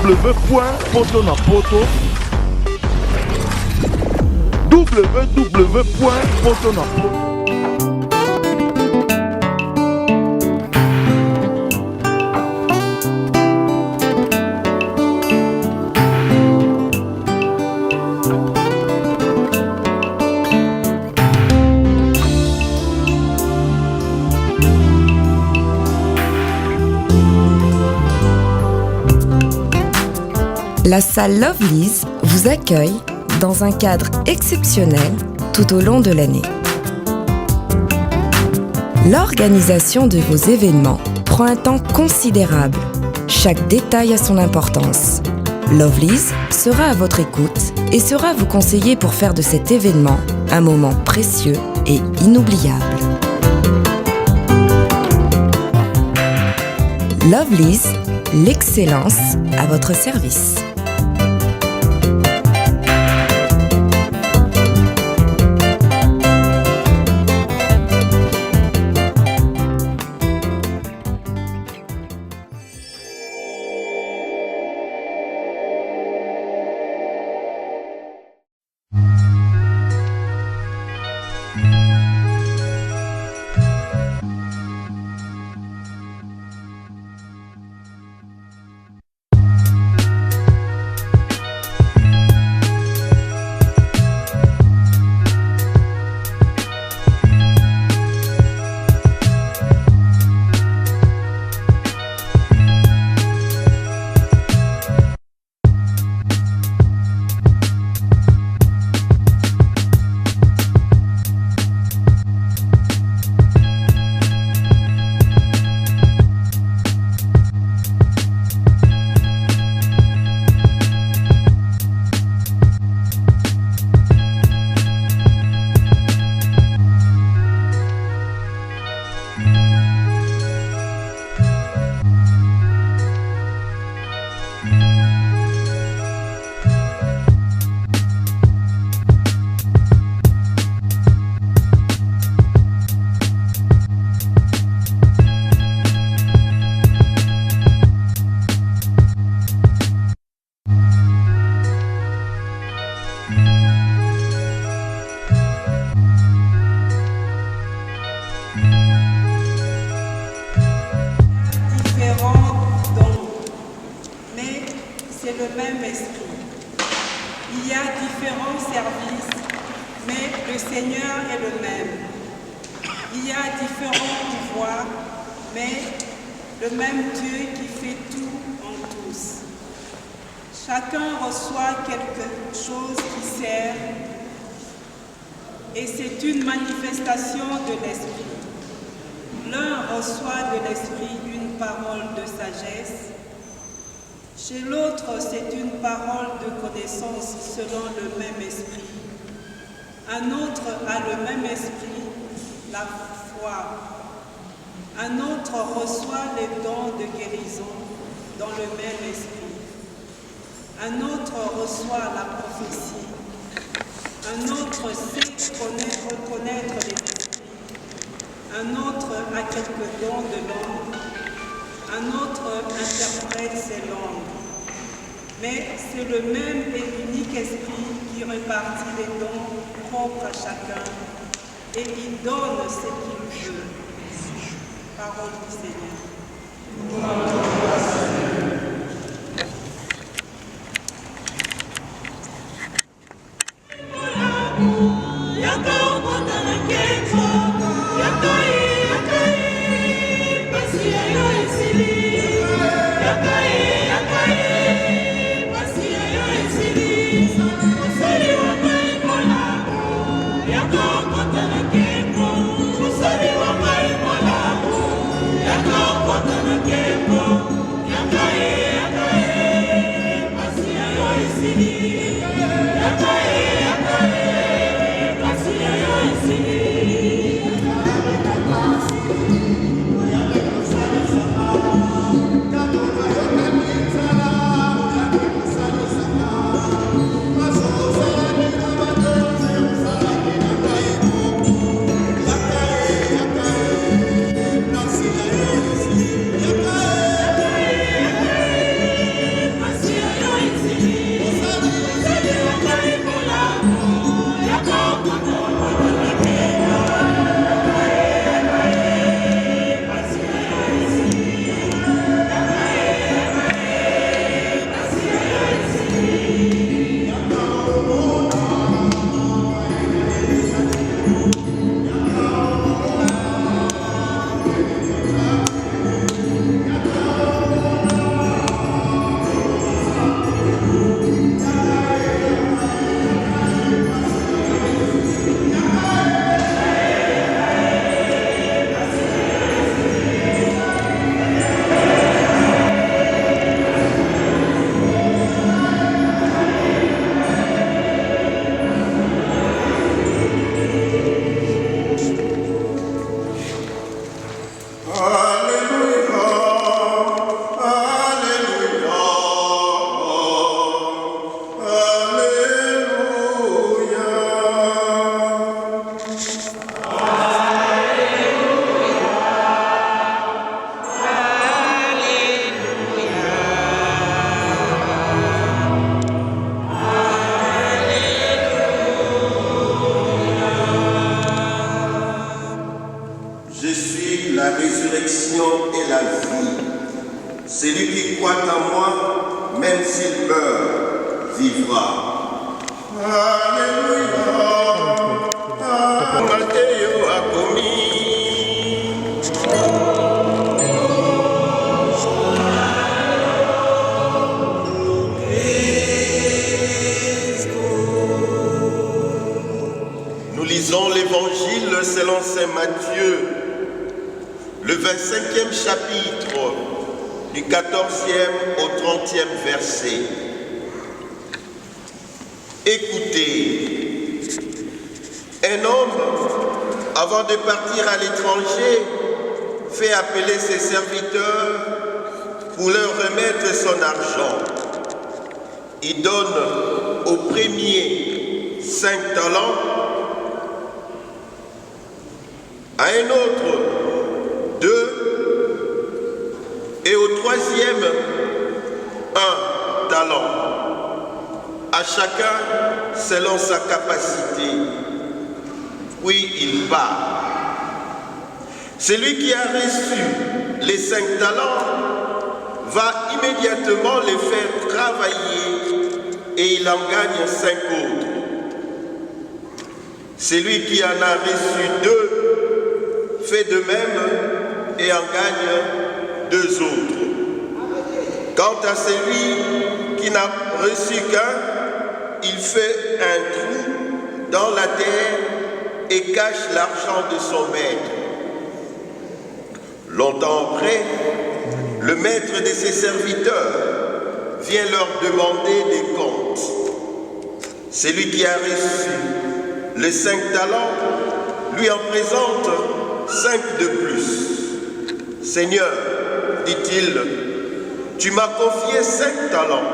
www.potonapoto www.potonapoto. La salle Lovely's vous accueille dans un cadre exceptionnel tout au long de l'année. L'organisation de vos événements prend un temps considérable. Chaque détail a son importance. Lovely's sera à votre écoute et saura vous conseiller pour faire de cet événement un moment précieux et inoubliable. Lovely's, l'excellence à votre service. Chacun reçoit quelque chose qui sert et c'est une manifestation de l'esprit. L'un reçoit de l'esprit une parole de sagesse, chez l'autre c'est une parole de connaissance selon le même esprit. Un autre a le même esprit, la foi. Un autre reçoit les dons de guérison dans le même esprit. Un autre reçoit la prophétie. Un autre sait reconnaître les esprits. Un autre a quelques dons de langue. Un autre interprète ces langues. Mais c'est le même et unique esprit qui répartit les dons propres à chacun et il donne ce qu'il veut. Parole du Seigneur. Yeah. qui croit en moi, même s'il meurt, vivra. Alléluia. Matteo a commis. Nous lisons l'évangile selon saint Matthieu, le 25e chapitre, du 14e au 30e verset. Écoutez, un homme, avant de partir à l'étranger, fait appeler ses serviteurs pour leur remettre son argent. Il donne au premier 5 talents, à un autre 2 et au troisième 1 talent, à chacun selon sa capacité. Puis il part. Celui qui a reçu les 5 talents va immédiatement les faire travailler et il en gagne 5 autres. Celui qui en a reçu 2 fait de même et en gagne 2 autres. Quant à celui qui n'a reçu qu'un, il fait un trou dans la terre et cache l'argent de son maître. Longtemps après, le maître de ses serviteurs vient leur demander des comptes. Celui qui a reçu les 5 talents lui en présente 5 de plus. Seigneur, dit-il, tu m'as confié 5 talents,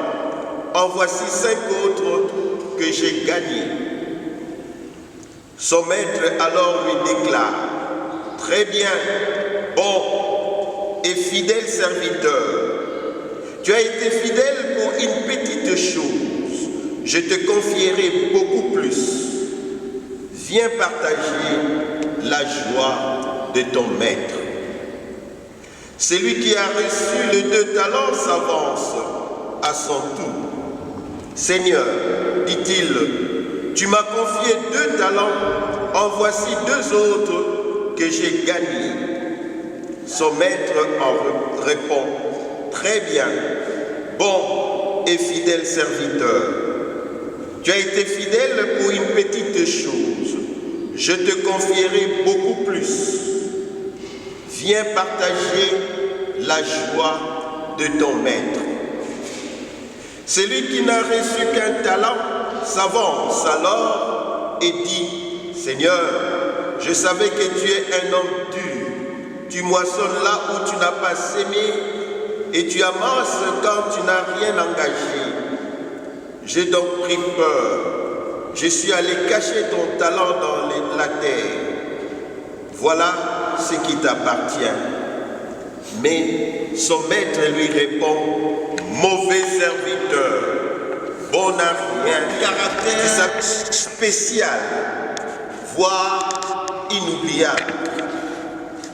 en voici 5 autres que j'ai gagnés. Son maître alors lui déclare, très bien, bon et fidèle serviteur, tu as été fidèle pour une petite chose, je te confierai beaucoup plus. Viens partager la joie de ton maître. Celui qui a reçu les 2 talents s'avance à son tour. Seigneur, dit-il, tu m'as confié 2 talents, en voici 2 autres que j'ai gagnés. Son maître en répond, très bien, bon et fidèle serviteur. Tu as été fidèle pour une petite chose, je te confierai beaucoup plus. Viens partager la joie de ton maître. Celui qui n'a reçu qu'un talent s'avance alors et dit, Seigneur, je savais que tu es un homme dur. Tu moissonnes là où tu n'as pas sémé et tu amasses quand tu n'as rien engagé. J'ai donc pris peur. Je suis allé cacher ton talent dans la terre. Voilà ce qui t'appartient. Mais son maître lui répond, mauvais serviteur, bon à rien, caractère spécial, voire inoubliable.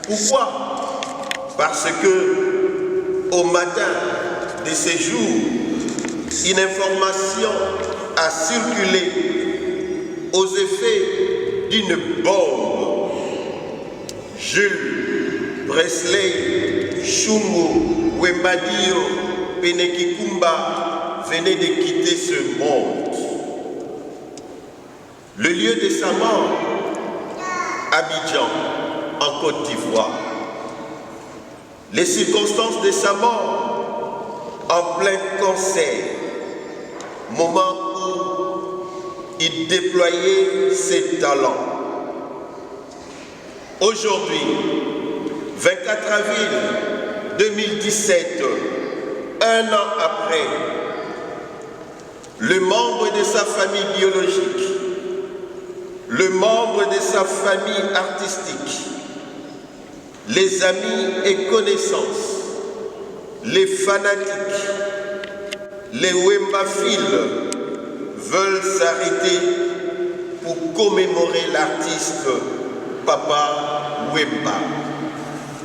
Pourquoi? Parce que au matin de ces jours, une information a circulé aux effets d'une bombe. Jules Presley Shumu Wembadio Penekikumba venait de quitter ce monde. Le lieu de sa mort, Abidjan, en Côte d'Ivoire. Les circonstances de sa mort, en plein concert, moment où il déployait ses talents. Aujourd'hui, 24 avril 2017, un an après, le membre de sa famille biologique, le membre de sa famille artistique, les amis et connaissances, les fanatiques, les wembaphiles veulent s'arrêter pour commémorer l'artiste Papa Wemba.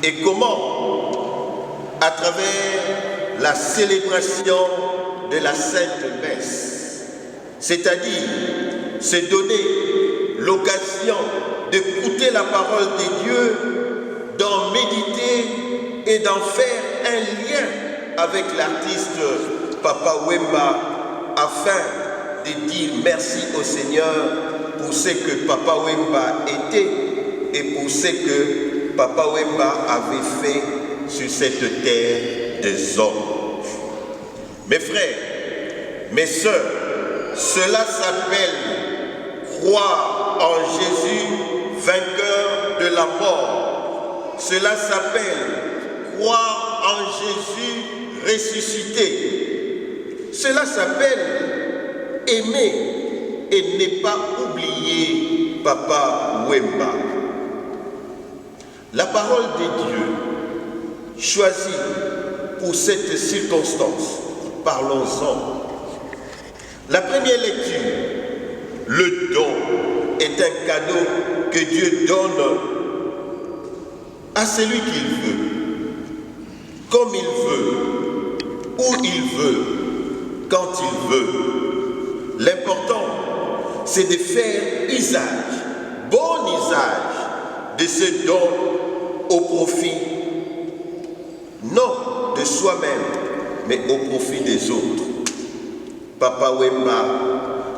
Et comment? À travers la célébration de la Sainte Messe, c'est-à-dire se donner l'occasion d'écouter la parole de Dieu, d'en méditer et d'en faire un lien avec l'artiste Papa Wemba afin de dire merci au Seigneur pour ce que Papa Wemba était et pour ce que Papa Wemba avait fait sur cette terre des hommes. Mes frères, mes sœurs, cela s'appelle croire en Jésus, vainqueur de la mort. Cela s'appelle croire en Jésus ressuscité. Cela s'appelle aimer et ne pas oublier Papa Wemba. La parole de Dieu choisie pour cette circonstance, parlons-en. La première lecture, le don est un cadeau que Dieu donne à celui qu'il veut, comme il veut, où il veut, quand il veut. L'important, c'est de faire usage, bon usage de ce don au profit, non de soi-même, mais au profit des autres. Papa Wemba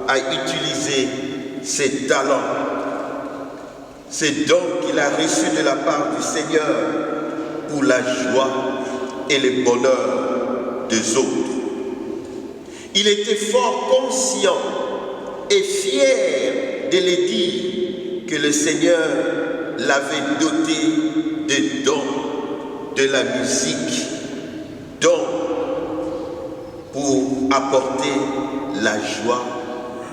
a utilisé ses talents, ces dons qu'il a reçus de la part du Seigneur pour la joie et le bonheur des autres. Il était fort conscient et fier de le dire que le Seigneur l'avait doté de dons de la musique, dons pour apporter la joie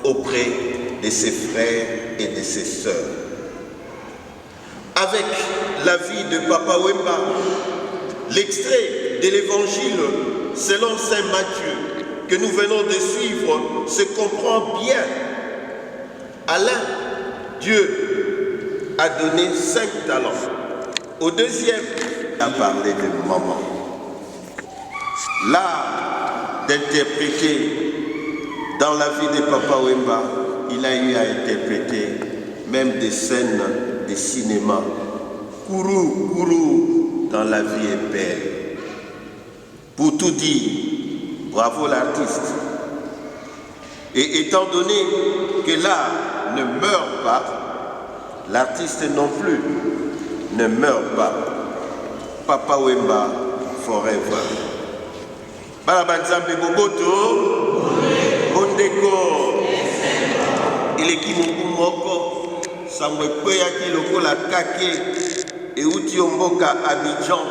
auprès de ses frères et de ses sœurs. Avec la vie de Papa Wemba, l'extrait de l'évangile selon Saint Matthieu que nous venons de suivre se comprend bien. Alain, Dieu a donné 5 talents. Au deuxième, il a parlé de maman. L'art d'interpréter dans la vie de Papa Wemba, il a eu à interpréter même des scènes de cinéma. Kourou, Kourou, dans la vie est belle. Pour tout dire, bravo l'artiste. Et étant donné que l'art ne meurt pas, l'artiste non plus ne meurt pas. Papa Wemba forever. Balabanzambe Boboto, Ondeko, Ileki Mukumoko, Samwekwe yaki lokola kake, Euti Omboka Abidjan,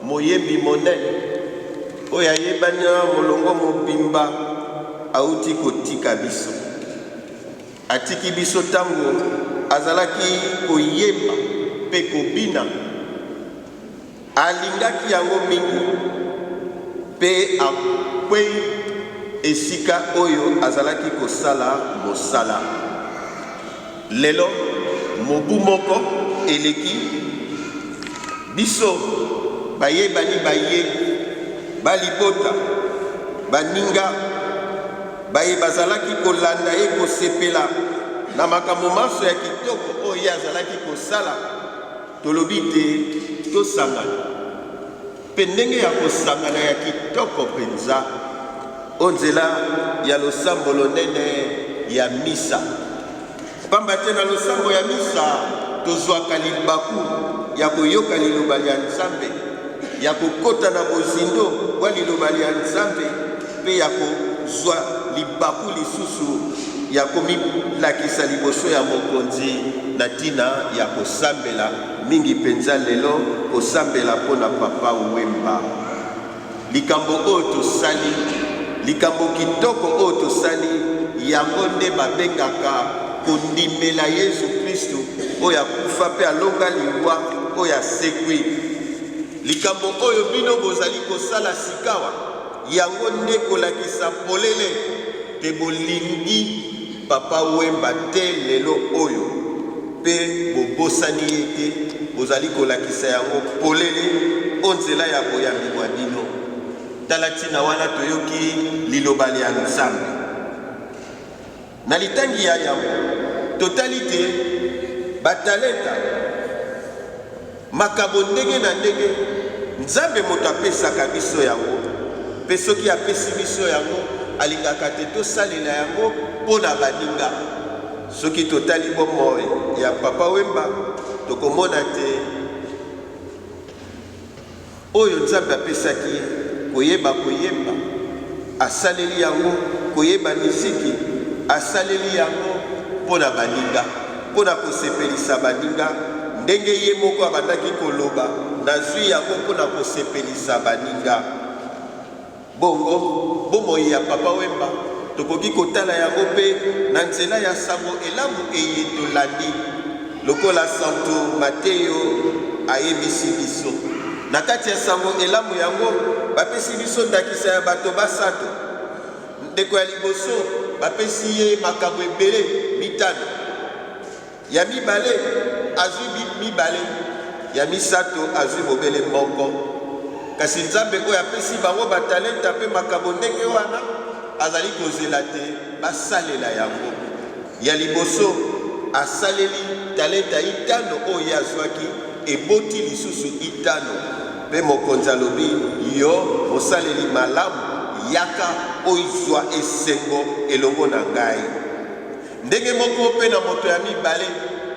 Moyembi Monet, Oya Yebanya Molongo Mobimba, Auti Kotika Biso. Atiki Biso Tango, Azalaki Koyemba, Pekobina, Alingaki Yango Mingi, Pe Akwei Esika Oyo Azalaki Kosala Mosala. Lelo, Mobu Moko, Eleki, Biso, Baye Bani Baye, Balibota, Baninga, Baye Bazalaki Kolanda e Kosepela, Namaka Momaso ya Kitoko Oyo Azalaki Kosala, Tolobite, Tosangana. Pendenge ya kosangana ya kitoko penza onzela ya losambo lonene ya misa. Pamba te na losambo ya misa tozwaka libaku ya koyoka liloba lya Nzambe, ya kokota na bozindo wa liloba lya Nzambe, pe ya kozwa libaku lisusu ya komilakisa liboso ya mokonzi na tina ya kosambela mingi penza lelo kosambela mpona Papa Wemba. Likambo oyo tosali, likambo kitoko oyo tosali, yango nde babengaka kondimela Yesu Kristu oyo akufa mpe alonga liwa oyo asekwi. Likambo oyo bino bozali kosala sikawa, yango nde kolakisa polele te bolingi Papa Wemba te lelo oyo, pe bobosani ete bozali kolakisa yango polele onzela ya boyambi bwa bino. talatina wana toyoki lilobali ya nzambe na litangi ya yango totalité batalenta makabo ndenge na ndenge nzambe moto apesaka biso yango mpe soki apesi biso yango alingaka te tosalela yango mpo na baninga soki totali bomoi ya papa Wemba tokomona te oyo nzambe apesaki koyeba koyemba asaleli yango koyeba miziki asaleli yango mpo na baninga mpo na kosepelisa baninga ndenge ye moko abandaki koloba nazwi yango mpo na kosepelisa baninga bongo bomoi ya papa Wemba tokoki kotala yango mpe na nzela ya sango elamu eye tolandi lokola Santo Mateo ayebisi biso na kati ya sango elamu yango bapesi biso ndakisa ya bato basato ndeko ya liboso bapesi ye makambo ebele mitano ya mibale azwi mibale ya misato azwi mobele moko kasi nzambe oyo apesi bango batalenta mpe makambo ndenge wana azali kozela te basalela yango ya liboso asaleli talenta itano oyo azwaki eboti lisusu itano mpe mokonzi alobi yo mosaleli malamu yaka oizwa esengo elongo na ngai ndenge moko mpe na moto ya mibale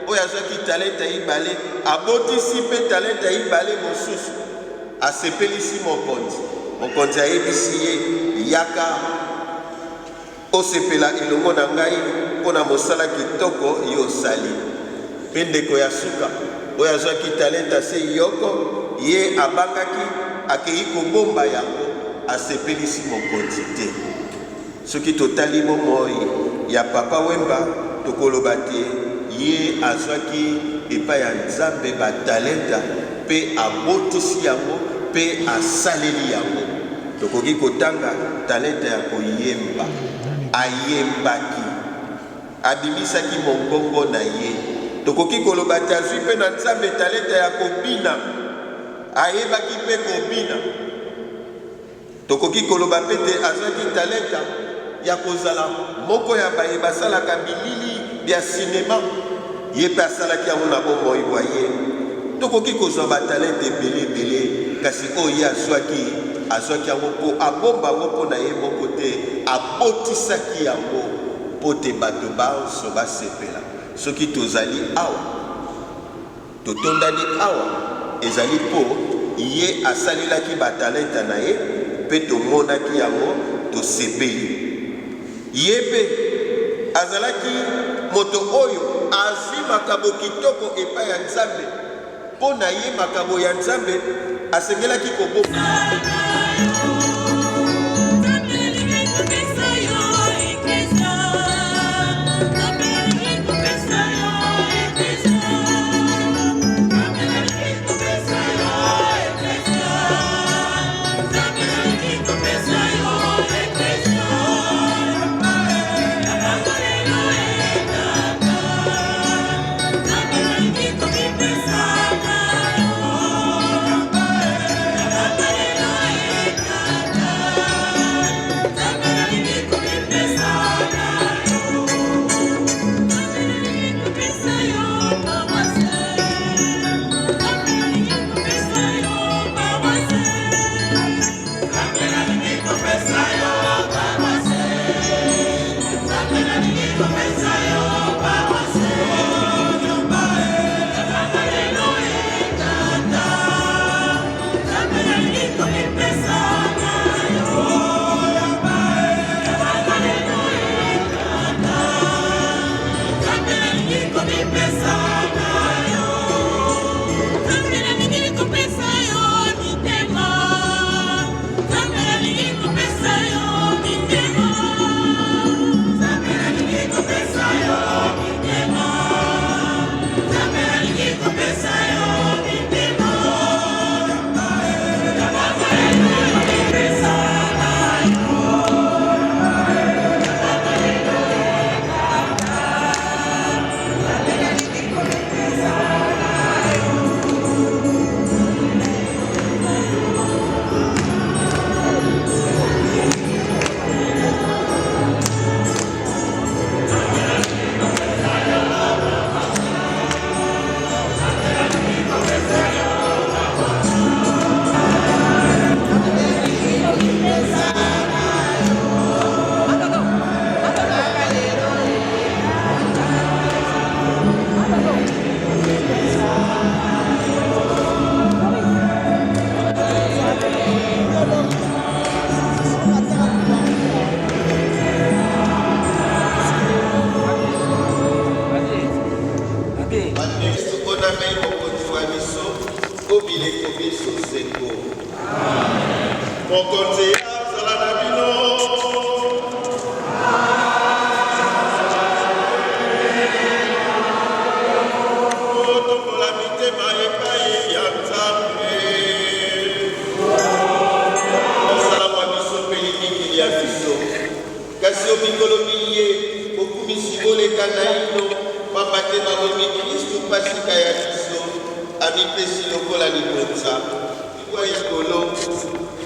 oyo azwaki talenta ibale abotisi mpe talenta ibale mosusu asepelisi mokonzi ayebisi ye yaka osepela elongo na ngai mpo na mosala kitoko yo osali mpe ndeko ya suka oyo azwaki talenta se yoko ye abangaki akei kobomba yango asepelisi mokonzi te soki totali bomoi ya papa Wemba tokoloba te ye azwaki epai ya nzambe batalenta mpe abotisi yango mpe asaleli yango tokoki kotanga talenta ya koyemba ayembaki abimisaki mongongo na ye tokoki koloba te azwi mpe na nzambe talenta ya kobina ayebaki mpe kobina tokoki koloba mpe te azwaki talenta ya kozala moko ya baye basalaka bilili bya sinema ye mpe asalaki yango na bomoi bwa ye tokoki kozwa batalenta ebele kasi oyo ye azwaki yango mpo abomba yango mpo na ye moko te abotisaki yango mpo te bato banso basepela soki tozali awa totondani awa ezali mpo ye asalelaki batalenta na ye mpe tomonaki yango tosepeli ye mpe azalaki moto oyo azwi makambo kitoko epai ya nzambe mpo na ye makambo ya nzambe asengelaki koboma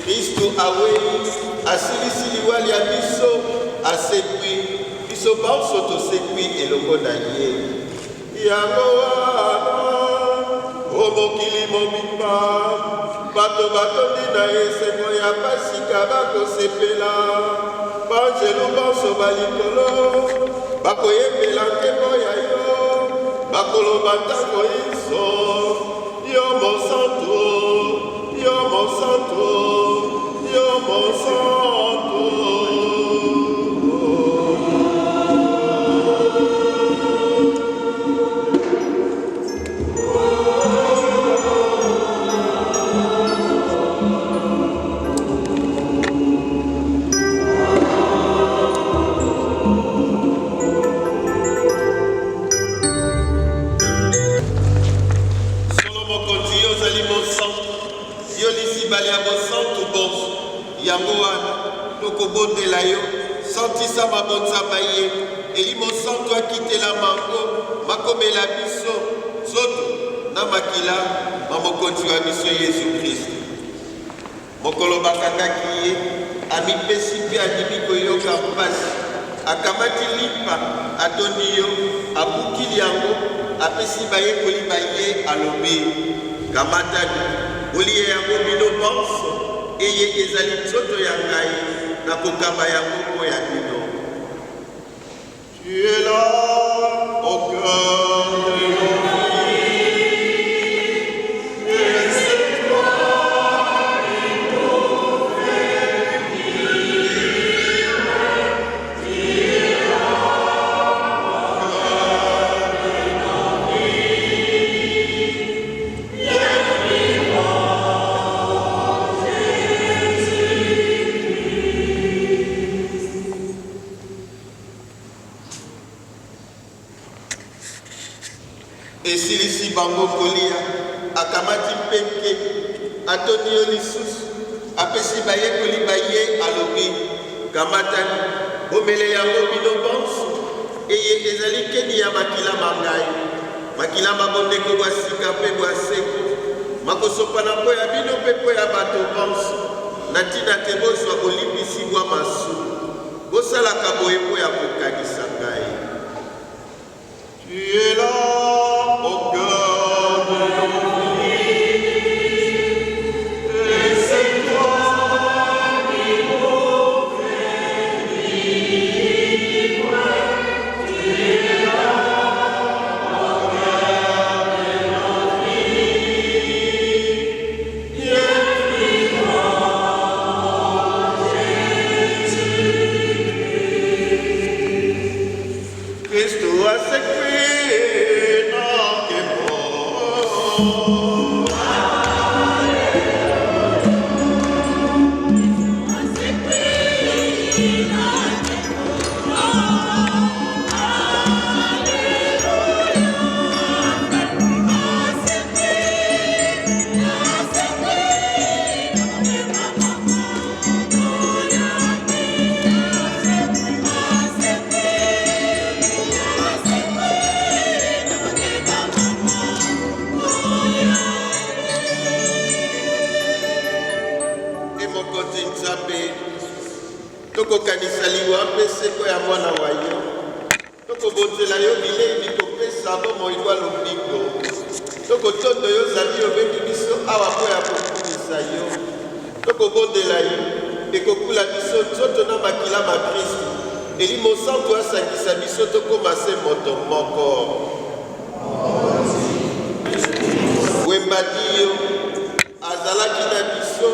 Kristo awe asilisi liwali ya biso asekwi biso banso tosekwi elongo na ye yango wana o mokili mobimba bato batondi na esengo ya pasika bakosepela banzelu banso balikolo bakoyembela nkembo ya yo bakoloba ntango iso yo mosantu yo mosantu yo mosantu yango wana tokobondela yo santisa mabonzamba ye elimo santo akitela mango makomela biso zoto na makila mamokonzi wa biso Yesu Kristo mokolo bakangaki ye amipesi mpe andimi koyoka mpasi akamati lipa atoni yo abukili yango apesi bayekoli baye alobi kamatani olie yango bino banso eye ezali nzoto ya ngai na kokamba yango mpo ya bino. Tu es là au cœur de nos vies, et c'est toi qui nous fais vivre. Tu es là au cœur de nos vies, viens vivre. Esilisi bango kolia akamati mpenke atoni yo lisusu apesi bayekoli baye alobi kamatani bomele yango bino bonso eye ezali keni ya makila mangai makila mabondeko bwa sika mpe bwa seko makosopana mpo ya bino mpe mpo ya bato bonso na ntina te bozwa bolimbisi bwa masumu bosalaka boye mpo ya kokanisa ngai. Tu es là au cœur de nos vies, et c'est toi qui nous fais vivre. Tu es là au cœur de nos vies, viens vivre Jésus-Christ. Cristo a sécurité. Tokokanisa liwa mpe seko ya mwana wa yo tokobonzela yo bilei mikopesa bomo ilwa lobiko tokotondo yo zali obengi biso awa mpo ya kokumisa yo tokobondela yo ekokula biso nzoto na makila ma Kristo elimo santo asangisa biso tokoma se moto moko wembadi yo azalaki na biso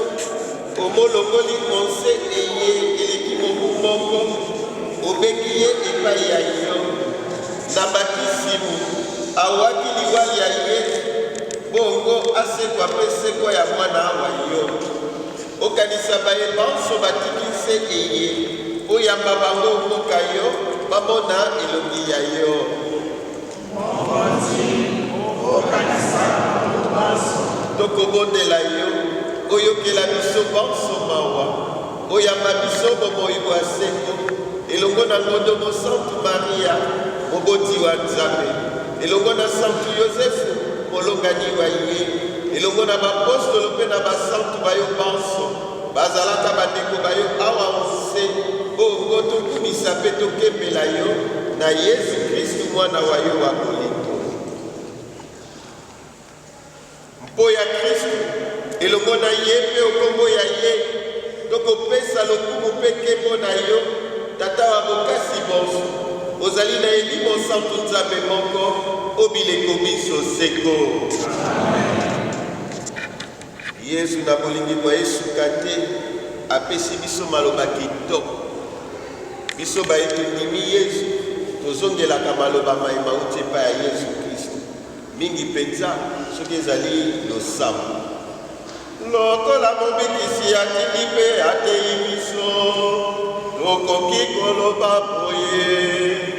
omolongoli onse eye eleki mobu moko obengi ye epai ya yo na batisimu awaki liwali ya ye bongo asekwa mpe sekwa ya mwana wa yo okanisa baye banso batikisi se eye oyamba bango mboka yo bamona elongi ya yo tokobondela yo oyokela biso banso mawa oyamba biso bomoi bwa seko elongo na ngondo mosantu maria moboti wa nzambe elongo na santu yosefu molongani wa ye elongo na bapostolo mpe na basantu bayo banso bazalaka bandeko bayo awa mose bongo tokumisa mpe tokembela yo na yesu kristu mwana wa yo wa bolingo mpo ya kristu elongo na ye mpe okombo ya ye tokopesa lokumu mpe nkembo na yo tata wa bokasi bonso ozali na elimo santu nzambe moko obileko biso seko yesu na bolingi bwa esuka te apesi biso maloba kitoko biso baetondimi yesu tozongelaka maloba mayema uti epai ya yesu kristu mingi mpenza soki ezali losambo lokola mobikisi atindi mpe atei biso tokoki koloba boye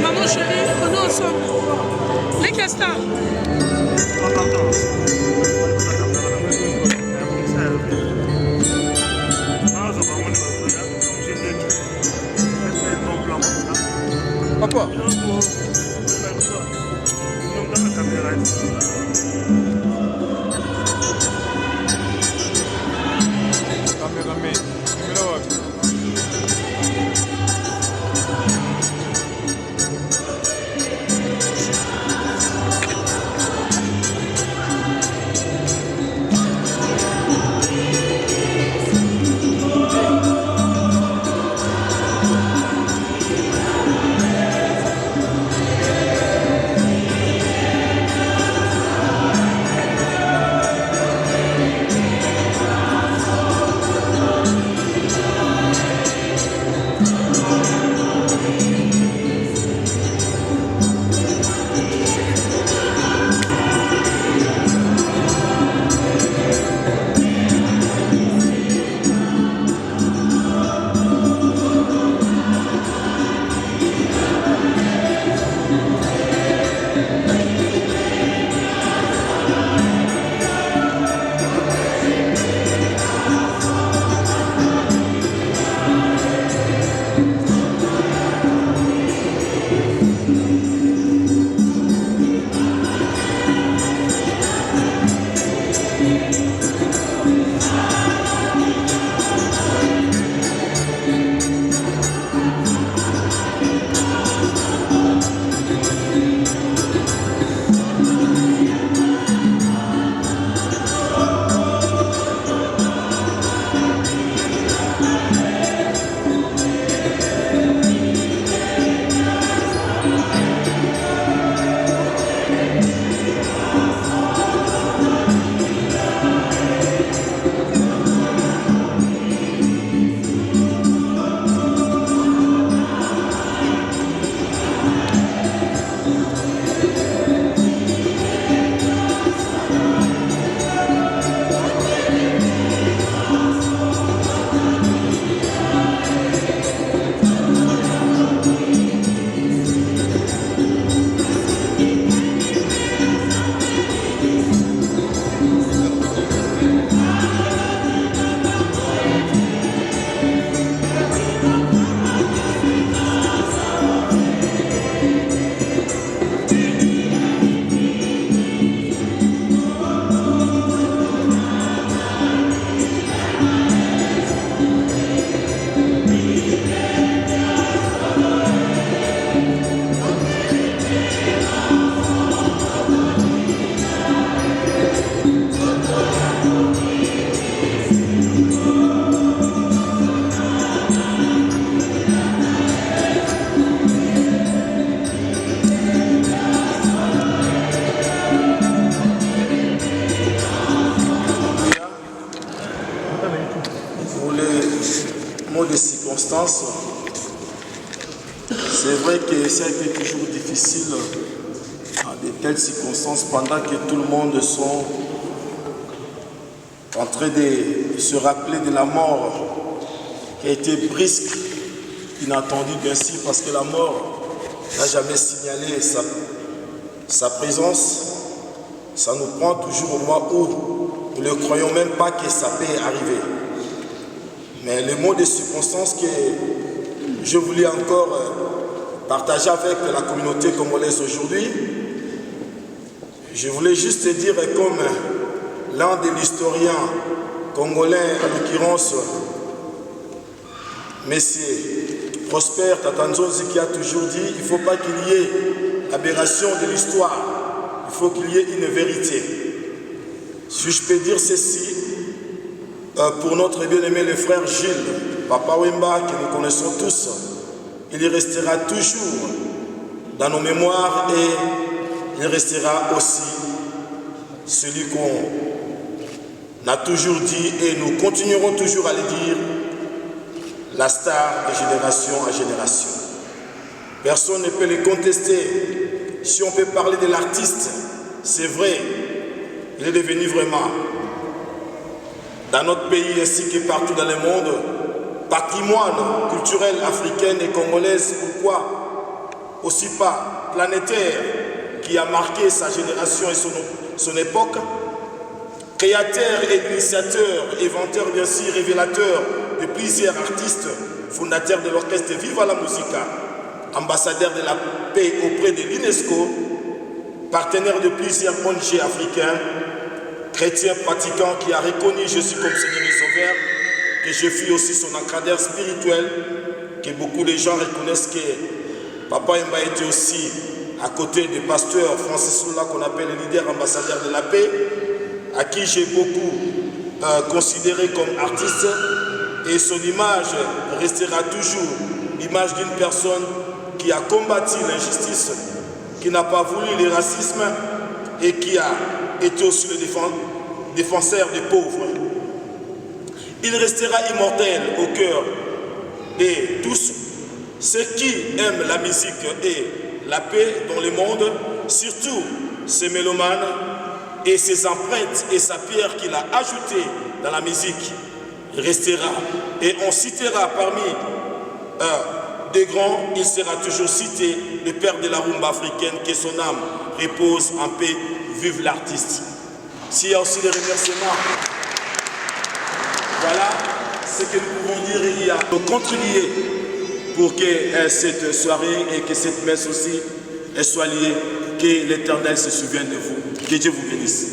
Maman chérie, on est ensemble. Les castors. Papa. vrai que ça a été toujours difficile dans de telles circonstances pendant que tout le monde sont en train de se rappeler de la mort qui a été brusque, inattendue bien sûr, parce que la mort n'a jamais signalé sa présence. Ça nous prend toujours au moment où nous ne croyons même pas que ça peut arriver. Mais le mot de circonstance que je voulais encore partager avec la communauté congolaise aujourd'hui, je voulais juste dire comme l'un des historiens congolais, en l'occurrence M. Prosper Tatanzonzi, qui a toujours dit il ne faut pas qu'il y ait aberration de l'histoire, il faut qu'il y ait une vérité. Si je peux dire ceci, pour notre bien-aimé le frère Gilles, Papa Wemba, que nous connaissons tous, il restera toujours dans nos mémoires et il restera aussi celui qu'on a toujours dit et nous continuerons toujours à le dire, la star de génération en génération. Personne ne peut le contester. Si on peut parler de l'artiste, c'est vrai, il est devenu vraiment, dans notre pays ainsi que partout dans le monde, patrimoine culturel africain et congolaise, pourquoi aussi pas planétaire, qui a marqué sa génération et son époque, créateur et initiateur, inventeur bien sûr, révélateur de plusieurs artistes, fondateur de l'orchestre Viva la Musica, ambassadeur de la paix auprès de l'UNESCO, partenaire de plusieurs ONG africains, chrétien pratiquant qui a reconnu Jésus comme Seigneur et Sauveur, que je fus aussi son encadreur spirituel, que beaucoup de gens reconnaissent que Papa Wemba était aussi à côté du pasteur Francis Lula, qu'on appelle le leader ambassadeur de la paix, à qui j'ai beaucoup considéré comme artiste, et son image restera toujours l'image d'une personne qui a combattu l'injustice, qui n'a pas voulu le racisme et qui a été aussi le défenseur des pauvres. Il restera immortel au cœur de tous ceux qui aiment la musique et la paix dans le monde, surtout ces mélomanes et ses empreintes et sa pierre qu'il a ajoutée dans la musique. Il restera et on citera parmi des grands, il sera toujours cité le père de la rumba africaine, que son âme repose en paix, vive l'artiste. S'il y a aussi des remerciements, voilà ce que nous pouvons dire. Il y a contribué pour que cette soirée et que cette messe aussi soit liée, que l'Éternel se souvienne de vous. Que Dieu vous bénisse.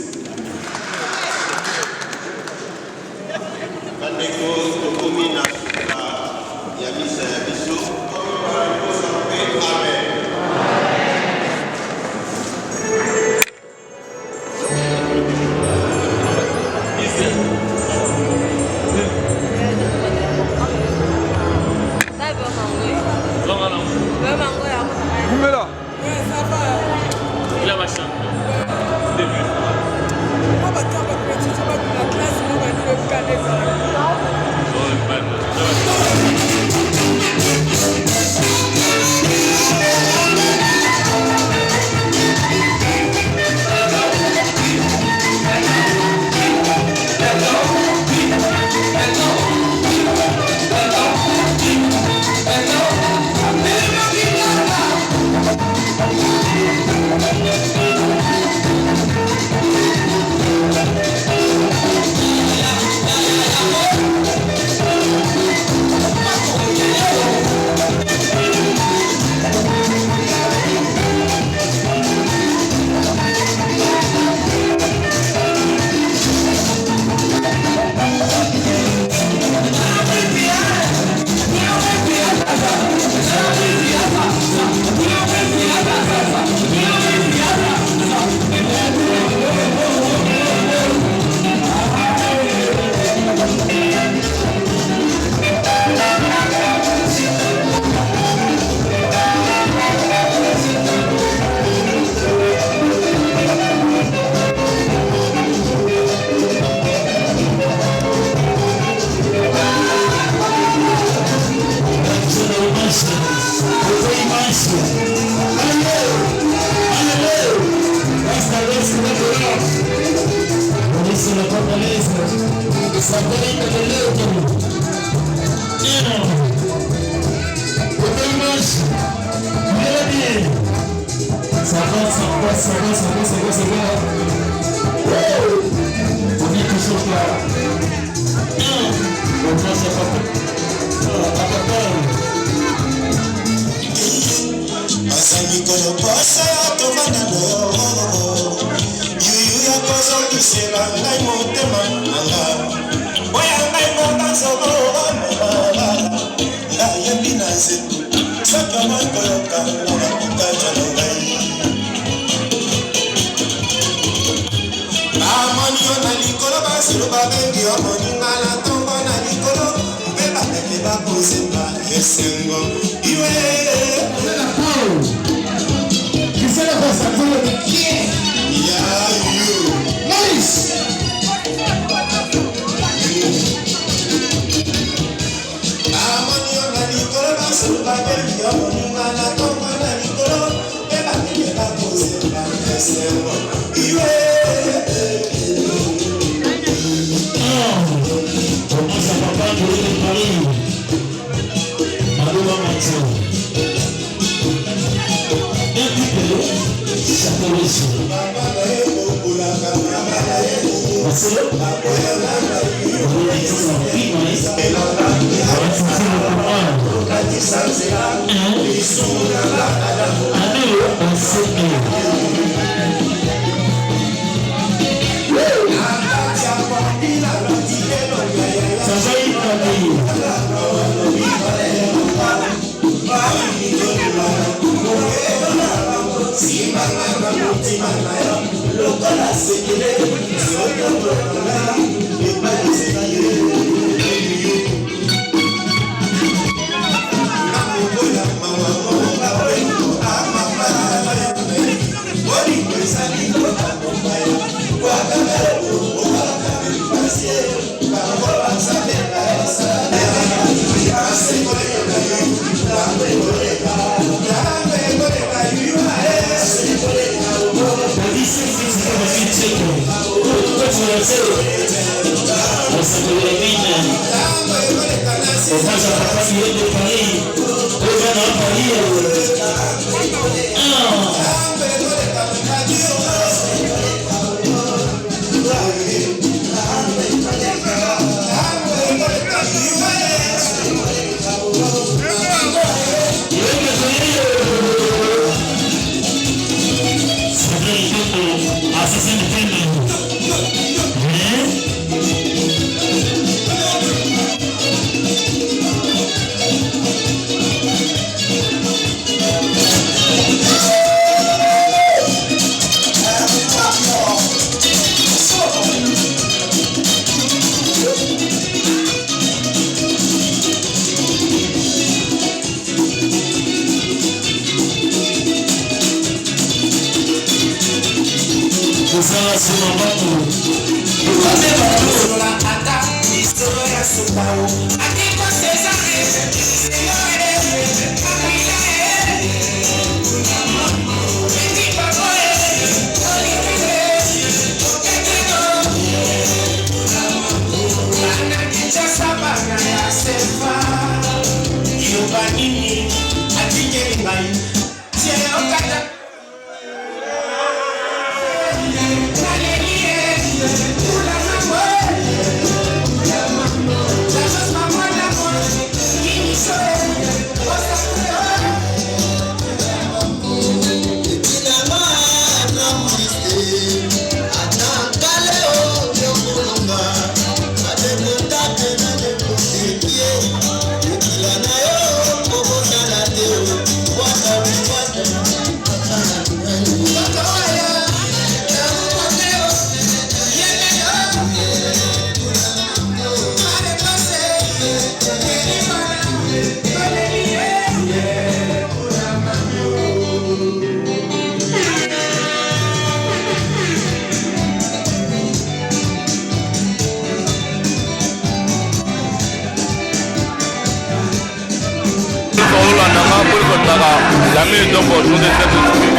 La main d'un bon jour de cette esprit.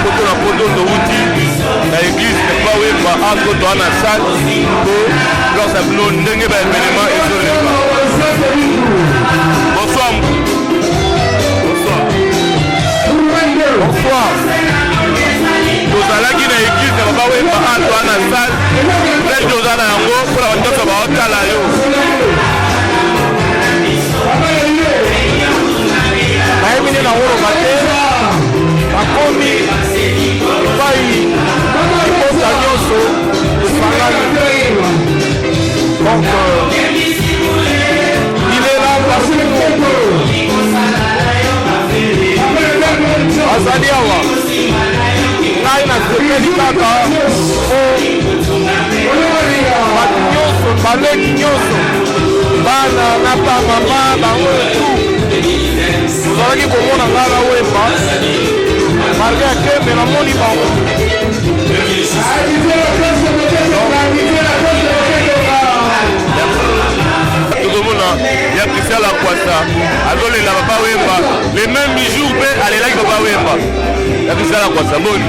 Pour que la production de Wouti, la église ne pas weba entre toi na salle pour lors abno ndenge ba événement et sur les pas. Bonsoir. Bonsoir. Nous allons qui na église ne pas weba entre toi na salle. Là nous allons yango pour la watoto ba otala yo. Baimine na woro bate. Bakomi bai ikosa nyonso esangani. Donc il est là parce que azali awa ngai nasepeli kaka bato nyonso baleki nyonso bana na bamama bango etu tozalaki komona ngai na wemba malgré akembe namoni bango tokomona ya Christian Lakwasa azolela papa wemba les mêmes jours mpe alelaki papa wemba ya Christian Lakwasa mboni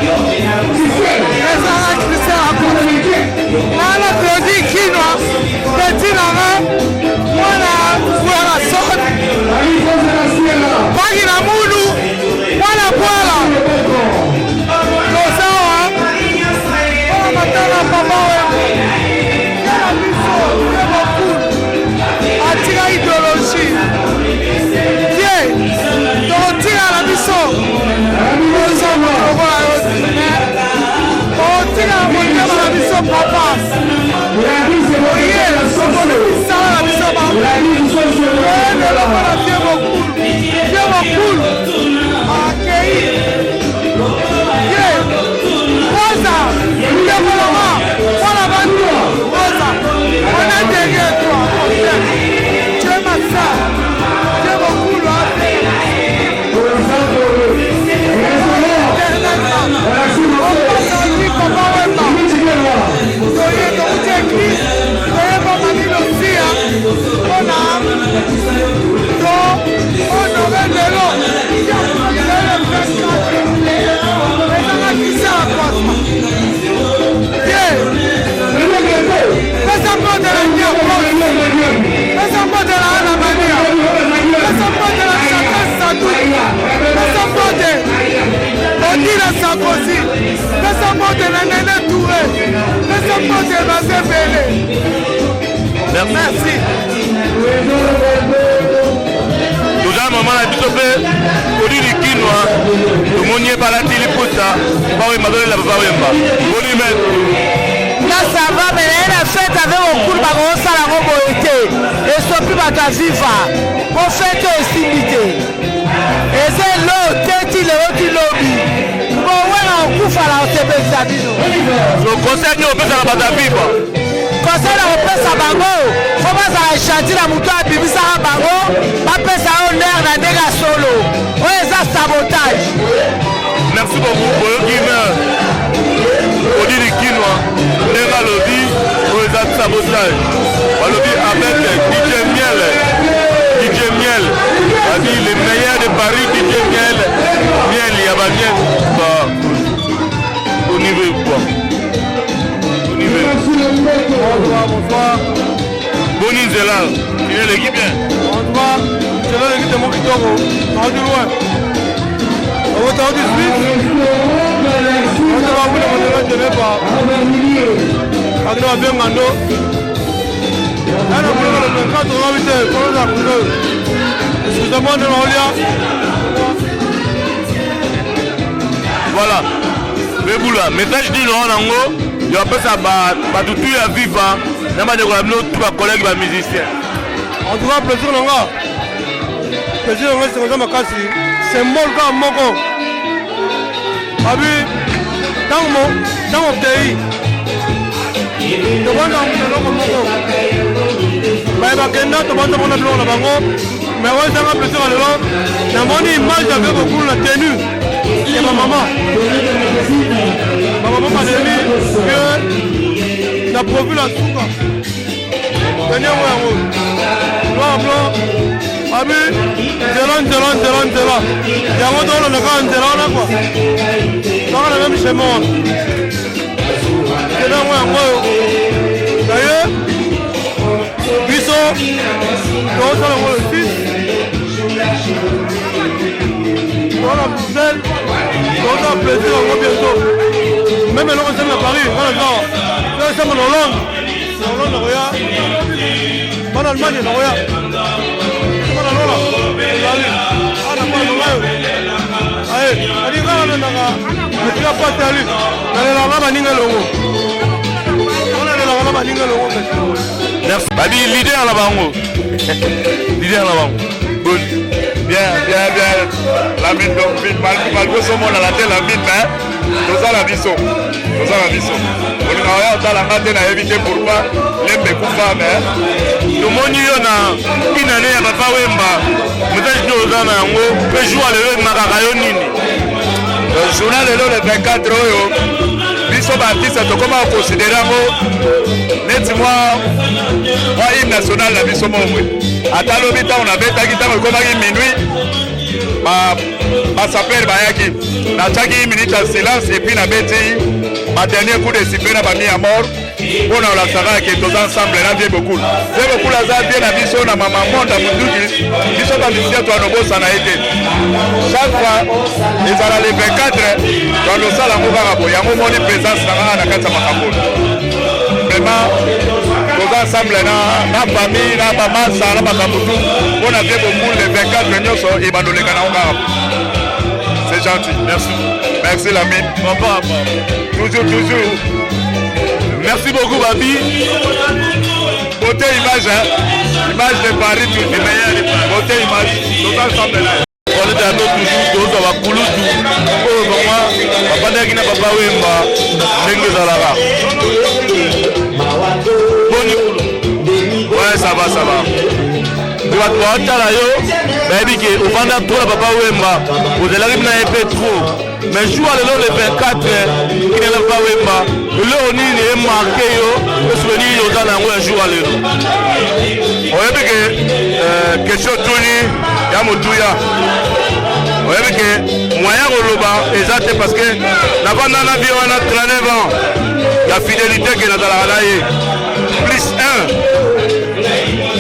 ezala Christian Lakwasa nana Claudie Kinwa peti nanga mwana bwala sot bagi na mulu mwana bwala tozawa mwana matala papa wemba yana biso atika idéologie vie tokotika na biso ozomokokola yo tokotika motema na biso papa oye sokomisala na biso baeleloko na vie mokulu akei ye rosa ndekoloma wana bantu rosa onatenge toi tu es ma sœur tu es mokulu opasaki papa wemba toye tokuti eglise toyeba mamilosia mpona to honore lelo ezanga kisa ya kwasa ye pesa mbotela ndiakos pesa mbotela ana mania pesa mbotela chacun satu pesa mbote odila sakosi pesa mbote na nene touré pesa mbote bazebele merci toza mama na biso mpe kodili kinwa tomoni ye balati liputa bawemba tolela papa wemba boni me là ça va mais la fête avec okulu bakosala yango boye te esopi bato aviva po fete esili te eza elo teti lelo ti lobi bowena okufala osepelisa bino conseil ni opesaka bato aviva conseil na kopesa bango fo bazala chantier na moto abimisaka bango bapesa yo ner na ndenge ya solo oyo eza sabotage. Merci beaucoup boyoki me odili kinwa ndenge alobi oyo eza sabotage balobi avec DJ Miel abi le meilleur de Paris DJ Miel ya bamiel au niveau quoi Bonsoir. Boni Nzela, il est l'équipe bien. Bonsoir. C'est là l'équipe de mon Kitoko. On dit loin. On va t'en dire suite. On va vous demander de ne pas. On va bien Mando. Là, on va le 24 on va vite. Excusez-moi de l'enlien. Voilà. Mais vous là, message dit non, Nango. Je vais ça tout à vivre. Je vais dire que tous mes collègues sont musiciens. En tout cas, plaisir, Nanga. Plaisir, Nanga, c'est comme ça. C'est mon gars, mon gars. Abi, dans mon pays. Je vois dans mon gars. Mais je vais te demander mon avion là-bas. Mais ouais, c'est un plaisir à l'élan. J'ai mon image avec beaucoup la tenue. Et ma maman. Ma maman m'a dit que tu as prévu la souka. Tenez-moi un rouge. Blanc, blanc. Abi, zélan. Il y a un autre dans le cas, zélan là quoi. Dans le même schéma. président moi yango d'ailleurs biso tozosala yango le 6 toza Bruxelles toza plaisir yango bientôt même eloko esali na Paris wana genre esama na Hollande nakoya bana Allemagne nakoya bana lola ezali ana bana longayo aye alingana nendaka esika pasi ali nalelanga baninga elongo nalelanga na baninga elongo merci babi leader na bango leader na bango bon bien la mine donc malgré ce monde la tête la mine mais tozala biso olinga oya otalanga te nayebi te pourquoi lembe kufa mais tomoni yo na inane ya papa Wemba message nio oza na yango mpe jour lelo emakaka yo nini journal lelo le 24 oyo biso baartiste tokoma koconsidere yango neti mwa hymne national na biso momwe ata lobi ntango nabetaki ntango ekomaki minuit basapere bayaki natiaki minute ya silence epuis nabeti baddernier coup de sifflet na bami ya mort mpona olakisaka ke toza ensemble na vie beaucoup aza bien na biso na mama monda moduki biso bamisia twanobosana ye te chaque fois ezala le 24 twanosala yango kaka boye yango moni présence na kaka na kati ya makambo vraiment toza ensemble na famille na bamasa na makambo tu mpona vie beaucoup le 24 nyonso ebandoleka nango kaka c'est gentil merci Lamine toujours merci beaucoup Babi côté image image de Paris tout le meilleur côté image tout ensemble là on est dans toujours tous va kulutu oh vraiment papa ndaki na papa Wemba ndenge zalaka boni ouais ça va bato baotala yo bayebi ke ofanda trop na papa Wemba ozelaki na ye mpe trop mais jour lelo le 24 kine na papa Wemba eloko nini emarke yo esouvenir oza na yango ya jour lelo oyebi ke question tuni ya motuya oyebi ke moyen koloba eza te parce que navanda na vie wana 39 ans ya fidélité ke nazalaka na ye plus 1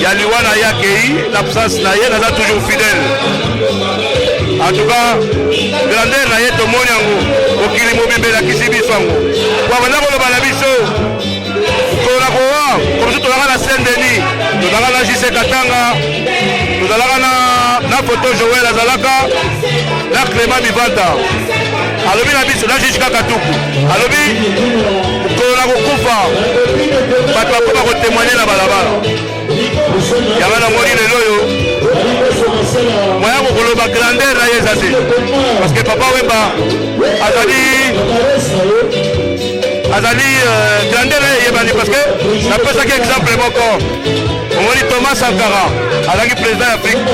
ya liwana ya kei na absence na ye naza toujours fidèle en tout cas grandeur na ye tomoni yango mokili mobimba elakisi biso yango wabanda koloba na biso tozala kowa komso tozalaka na Saint Denis tozalaka na JC Katanga tozalaka na photo Joël azalaka na Clément Mivanta alobi na biso na Jiji Kakatuku alobi tozala kokufa bato bakoma kotémoigner na balabala yaba na moni lelo oyo moya kokoloba grandeur na ye eza te parce que papa Wemba azali grandeur na ye eyebani parce que napesaki exemple moko omoni Thomas Sankara azalaki président ya Afrique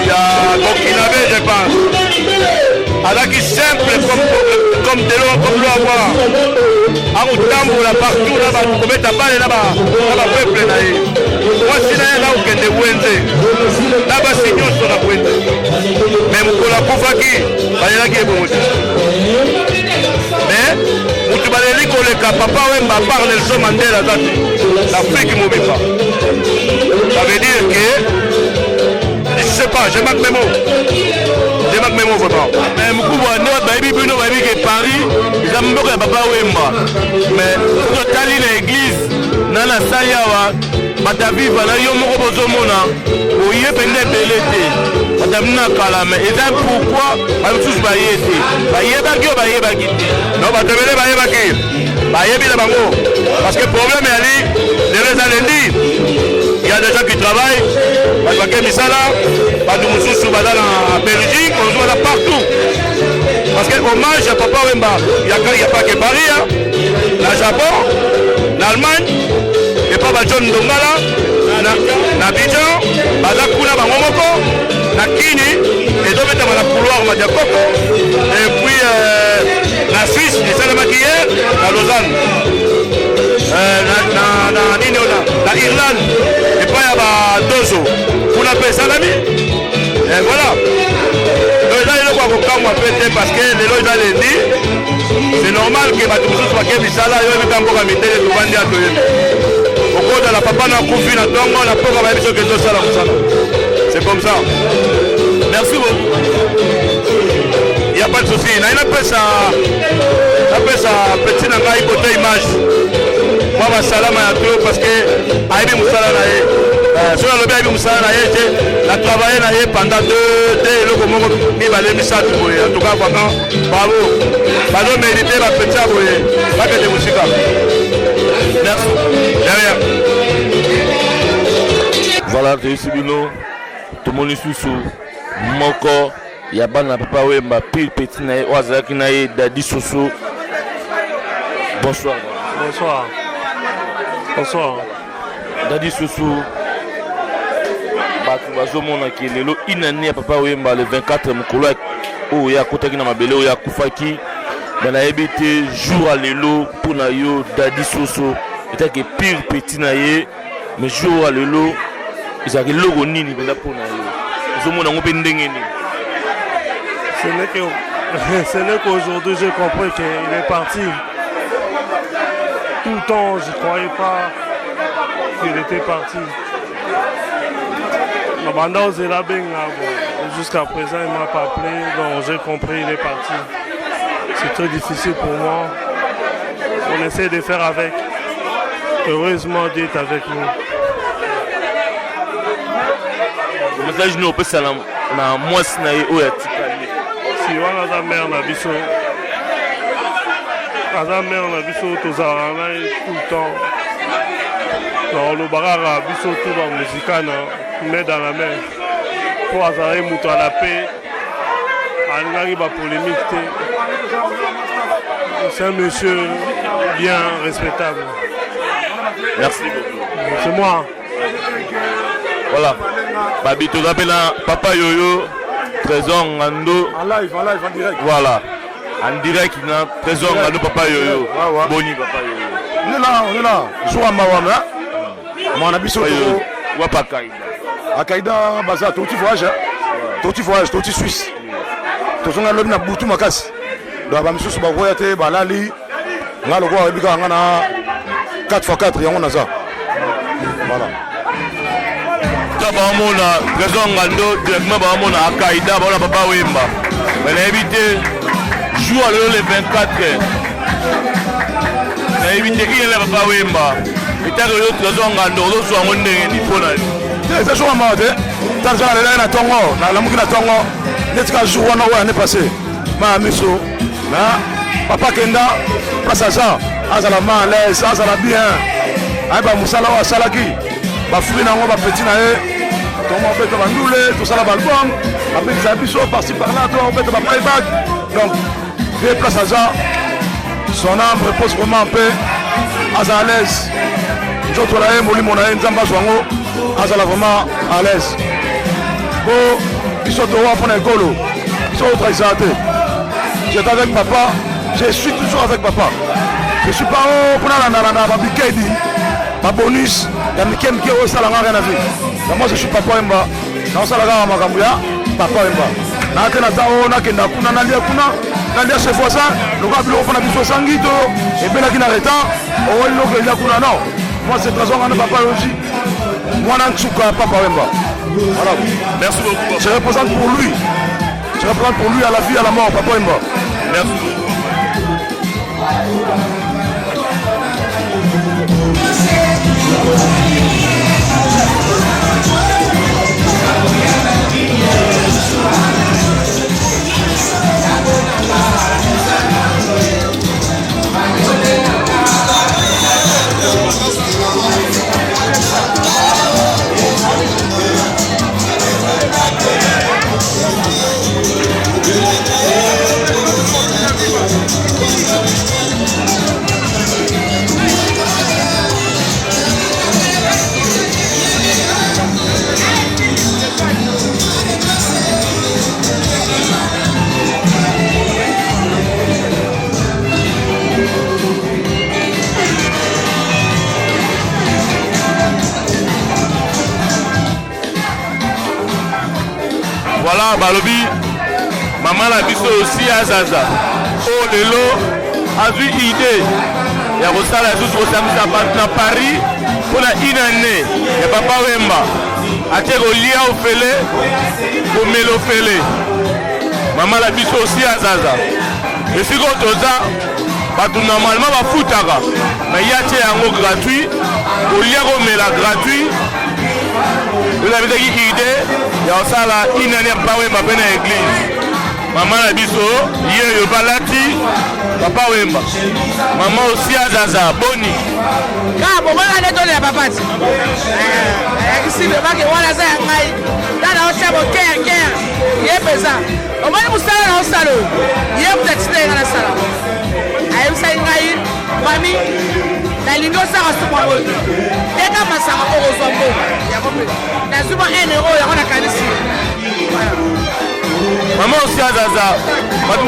ya Burkinabe je pense azalaki simple comme de l'eau comme l'eau à boire akotambola partout na bato kobeta bale na bapeuple na ye mwasi na ye nakokende bwenze na basi nyonso na bwenze me mokolo akufaki balelaki ebongo te mais mutu baleli koleka papa Wemba par Nelson Mandela aza te na Afrique mobimba ça veut dire que je sais pas je manque mes mots vraiment mais mokubwa nde bayebi bino bayebi ke Paris eza mboka ya papa Wemba mais totali na église na sali awa bataviva na yo moko bozomona oye pende ebele te batamini na kala mais eza pourquoi bamisusu baye te bayebaki yo bayebaki te no bato ebele bayebi na bango parce que problème yali lelo eza lendi il y a des gens qui travaillent bato bake misala bato mosusu baza na Belgique mosusu baza partout parce que hommage ya papa Wemba ya pas que Paris na Japon na Allemagne et pas John Ndongala na Abidjan baza kuna bango moko na Kini ezobetama na couloir Madiakoko et puis na Suisse esalemaki hier na Lausanne na nini ona na Irlande epai ya badozo kuna mpe esalami et voilà eza eloko ya kokamwa mpe te parce que lelo eza lendi c'est normal que bato mosusu bake misala yo ebika mboka mindele tobandi atoyebi okodala papa na kufi na ntongo na mpoka bayebi soki ezosala mosala c'est comme ça merci beaucoup il y a pas de souci na napesa petit na ngai côté image mwa basalama ya to parce que ayebi mosala na ye soki alobi ayebi mosala na ye te na travaille na ye pendant deux eloko moko mibale misatu boye en tout cas vraiment bravo bazomérite bapeti ya boye bakende mosika merci derrière voilà toyisi bino tomoni susu moko ya bana papa wemba pile petit na ye oyo azalaki na ye Dadi Soso. Bonsoir. Bonsoir. Bonsoir. Dadi Soso bato bazomonaki lelo inane ya papa wemba le 24 mokolo oyo akotaki na mabele oyo akufaki me nayebi te jour ya lelo mpona yo Dadi Soso etaki pire petit na ye mais jour ya lelo ezalaki eloko nini mpenza mpona yo ozomona yango mpe ndenge nini? Ce n'est qu'aujourd'hui j'ai compris qu'il est parti. Tout le temps je ne croyais pas qu'il était parti. Jusqu'à présent il ne m'a pas appelé, donc j'ai compris qu'il est parti. C'est très difficile pour moi. On essaie de faire avec. Heureusement Dieu est avec nous. Le message nous peut salam na mwasi na ye oyo atikali. Si wana aza mère na biso tozalaka na ye tout le temps olobaka kaka biso to bamuzikana main dans la main mpo azalaki moto ala pe alingaki bapolémique te. C'est un monsieur bien respectable. Merci beaucoup. C'est moi. Voilà. Babi toza pe na papa Yoyo Trésor Ngando En live, en direct. voilà en direct na Trésor Ngando papa Yoyo boni papa Yoyo On est là jour mawama mon abiso wa pa kaida akaida baza toti voyage toti Suisse tozonga lobi na butu makasi do ba misusu ba voya te balali ngalo kwa bika ngana 4x4 yango naza voilà. Bamona Trésor Ngando directement bamona Akaida bamona papa Wemba mais nayebi te jour le 24 nayebi te ki ele papa Wemba etaka yo Trésor Ngando ozozwa ngo ndenge ni mpona eza jour mama te tanza lela na tongo na lamuki na tongo netika jour wana oyo ane passé ma miso na papa kenda place aza azala ma à l'aise azala bien ayeba mosala oyo asalaki bafui nango bapeti na ye tomo obeta bandule tosala baalbum bapekisa biso parci parla to obeta baplayback donc vie place aza son âme repose vraiment en paix aza à l'aise nzoto na ye molimo na ye nzambe azwa yango azala vraiment à l'aise po biso towa mpona ekolo biso otrahisa te j'étais avec papa je suis toujours avec papa je suis pas mpona landana babikedi babonus ya mike oyo esalanga rien na vie na moi je suis papa Wemba naosala kaka makambo ya papa Wemba nake naza oyo nakenda kuna nalia kuna nalia chez voisin lokola biloko mpona biso esangi to ebelaki na retard oyo eloko elia kuna non moi c'est Trésor Ngando papa yoji mwana ntsuka papa Wemba voilà. Merci beaucoup. Je représente pour lui à la vie à la mort papa Wemba. Merci beaucoup. Voilà, balobi, maman la biso aussi azaza. Oh lelo, azwi idée ya kosala lisusu kosangisa bato na Paris mpona une année ya Papa Wemba atie kolia ofele komela ofele mama na biso osi azaza esiko toza bato normalement bafutaka mais ya tie yango gratuit kolia komela gratuit tozabisaki idée ya kosala une année ya Papa Wemba mpe na église mama na biso yeyo balati Papa Wemba mama osi azaza boni kaka bomona nde tolela papati ayakisi lobake wana aza ya ngai tana otya bokerekere ye mpenza omoni mosala na osala oyo ye mutu atindeli nga nasala ayebisaki ngai mami nalingi osala sumwa oyo teka masanga okozwa mbongo yango mpe nazwi mwa 1 euro yango nakanisi mama osi azaza bato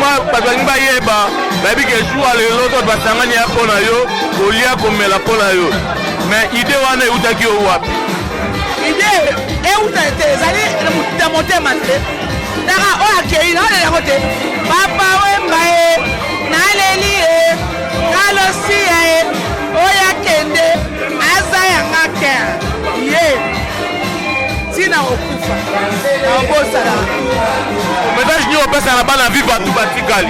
balingi bayeba bayebi ke jour lelo to basangani ya mpo na yo kolia komela mpo na yo mais ide wana eutaki yo wapi ide euta te ezali na motema te taka oyo akei naolela yango te Papa Wemba ye naleli ye kalosi ye oyo akende aza yanga kere ye tina okufa naobosala message nyo opesa na bana viva tu batikali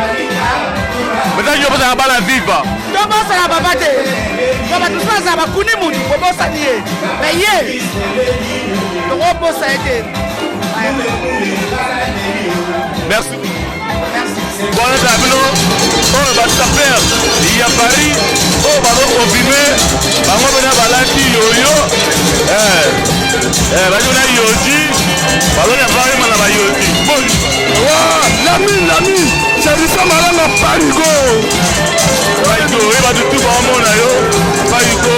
message nyo opesa na bana viva tobosala papa te bato so azala bakuni mutu bobosani ye me ye tokobosa ye te merci bona za bino oyo basaper ya Paris oyo bazokonfirme bango mpena balati yoyo bazona yoji bazona Papa na bayoji lami service malanga parigo parigo oyeba tutu baomona yo parigo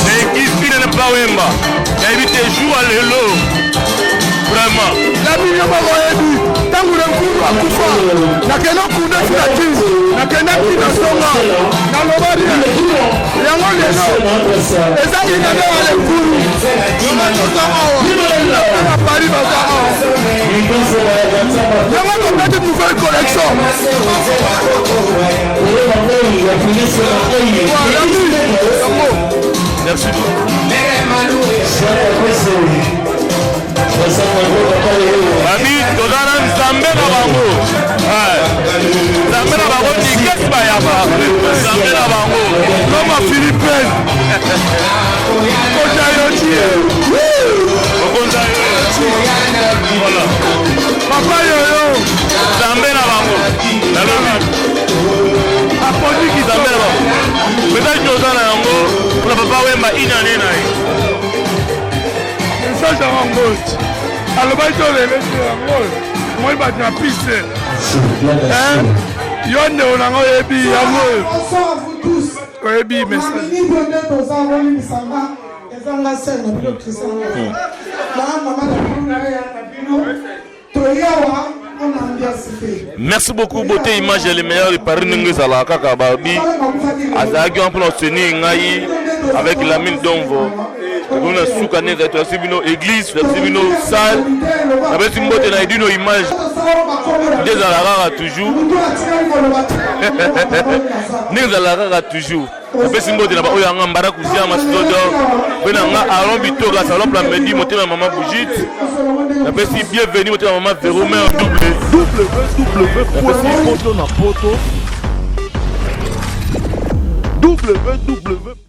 na église pine na Papa Wemba nayebi te jour ya lelo vraiment lami yo bakoyebi ntango na nkulu akufa nakende kunda tina kisi nakende tina songa nalobali yango lelo eza inane wale nkulu omatoza awa na Paris baza awa yango topeti nouvelle collection merci babi toza na nzambe na bango nzambe na bango nikesi bayaba nzambe na bango koma philippine okonza yotie okonza voilà papa yoyo nzambe na bango nalobi apondiki nzambe na bango message toza na yango mpona Papa Wemba inane na ye message ya mangoti alobaki tolelesi yango moi bato na piste yo ndeko nango oyebi yango oyebi message merci beaucoup beauté image les meilleurs de Paris ndenge ezalaka kaka babi azalaki wana mpona oseni ngai avec la mine d'Omvo tokona suka neza toyasi bino église toyasi bino salle napesi mbote na edino image nde ezalaka kaka toujours nde ezalaka kaka toujours napesi mbote na baoyo yanga mbara kusia masidodo mpe na nga aron bitoka salon plan medi motema mama Brigitte napesi bienvenue motema mama Verome en double www.